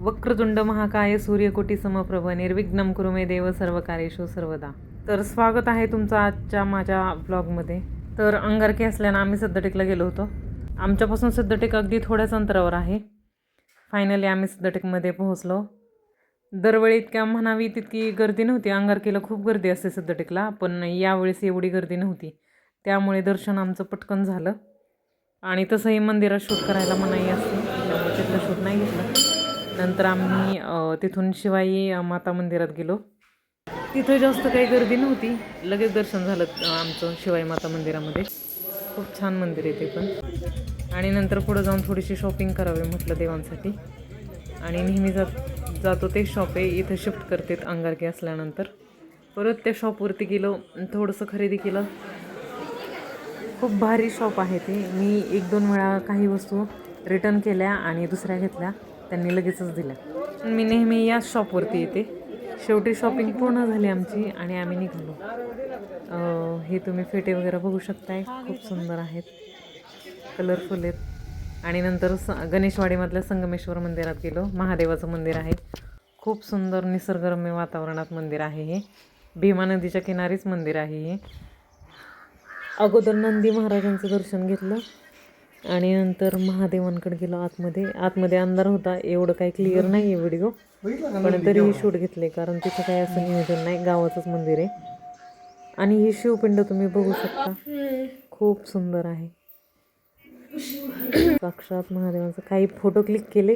वक्रतुंड महाकाय सूर्यकोटी समप्रभ निर्विघ्नं कुरु मे देव सर्वकार्येषु सर्वदा। तर स्वागत आहे तुमचं आजच्या माझ्या ब्लॉगमध्ये। तर अंगारकी असल्यानं आम्ही सिद्धटेकला गेलो होतो। आमच्यापासून सिद्धटेक अगदी थोड्याच अंतरावर आहे। फायनली आम्ही सिद्धटेकमध्ये पोहोचलो। दरवेळी इतक्या म्हणावी तितकी गर्दी नव्हती। अंगारकीला खूप गर्दी असते सिद्धटेकला, पण यावेळेस एवढी गर्दी नव्हती, त्यामुळे दर्शन आमचं पटकन झालं। आणि तसंही मंदिरात शूट करायला मनाई असते, त्यामुळे तिथलं शूट नाही घेतलं। नंतर आम्ही तिथून शिवाई माता मंदिरात गेलो। तिथं जास्त काही गर्दी नव्हती, लगेच दर्शन झालं आमचं शिवाई माता मंदिरामध्ये। खूप छान मंदिर आहे ते पण। आणि नंतर पुढं जाऊन थोडीशी शॉपिंग करावी म्हटलं देवांसाठी। आणि नेहमी जातो ते शॉप आहे, इथं शिफ्ट करतात अंगारकी असल्यानंतर। परत त्या शॉपवरती गेलो, थोडंसं खरेदी केलं। खूप भारी शॉप आहे ते। मी 1-2 वेळा काही वस्तू रिटर्न केल्या आणि दुसऱ्या घेतल्या, त्यांनी लगेचच दिल्या। मी नेहमी याच शॉपवरती येते। शेवटी शॉपिंग पूर्ण झाली आमची आणि आम्ही निघालो। हे तुम्ही फेटे वगैरे बघू शकताय, खूप सुंदर आहेत, कलरफुल आहेत। आणि नंतर गणेशवाडीमधल्या संगमेश्वर मंदिरात गेलो। महादेवाचं मंदिर आहे, खूप सुंदर निसर्गरम्य वातावरणात मंदिर आहे हे। भीमा नदीच्या किनारीच मंदिर आहे हे। अगोदर नंदी महाराजांचं दर्शन घेतलं आणि नंतर महादेवांकडे गेलो आतमध्ये अंधार होता, एवढं काही क्लिअर नाही आहे व्हिडिओ, पण तरीही शूट घेतले, कारण तिथं काही असं नियोजन नाही, गावाचंच मंदिर आहे। आणि ही शिवपिंड तुम्ही बघू शकता, खूप सुंदर आहे। साक्षात महादेवांचं काही फोटो क्लिक केले।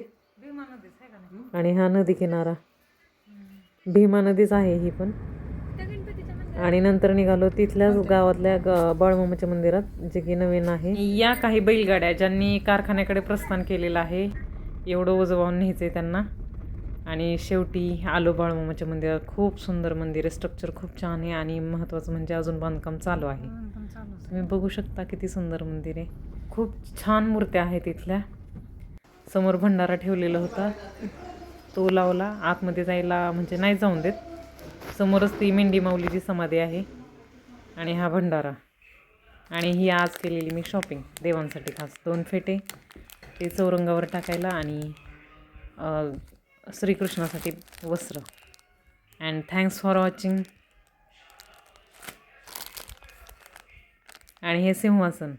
आणि हा नदी किनारा भीमा नदीच आहे ही पण। आणि नंतर निघालो तिथल्याच गावातल्या बाळमामाच्या मंदिरात, जे की नवीन आहे। या काही बैलगाड्या ज्यांनी कारखान्याकडे प्रस्थान केलेलं आहे, एवढं ओझं वाहून न्यायचं आहे त्यांना। आणि शेवटी आलो बाळमामाच्या मंदिरात। खूप सुंदर मंदिर आहे, स्ट्रक्चर खूप छान आहे आणि महत्त्वाचं म्हणजे अजून बांधकाम चालू आहे। तुम्ही बघू शकता किती सुंदर मंदिर आहे, खूप छान मूर्त्या आहेत इथल्या। समोर भंडारा ठेवलेला होता, तो लावला। आतमध्ये जायला म्हणजे नाही जाऊन देत, समोरच ती मेंढी माऊलीची समाधी आहे आणि हा भंडारा। आणि ही आज केलेली मी शॉपिंग देवांसाठी खास 2 फेटे, ते चौरंगावर टाकायला, आणि श्रीकृष्णासाठी वस्त्र। And thanks for watching. आणि हे सिंहासन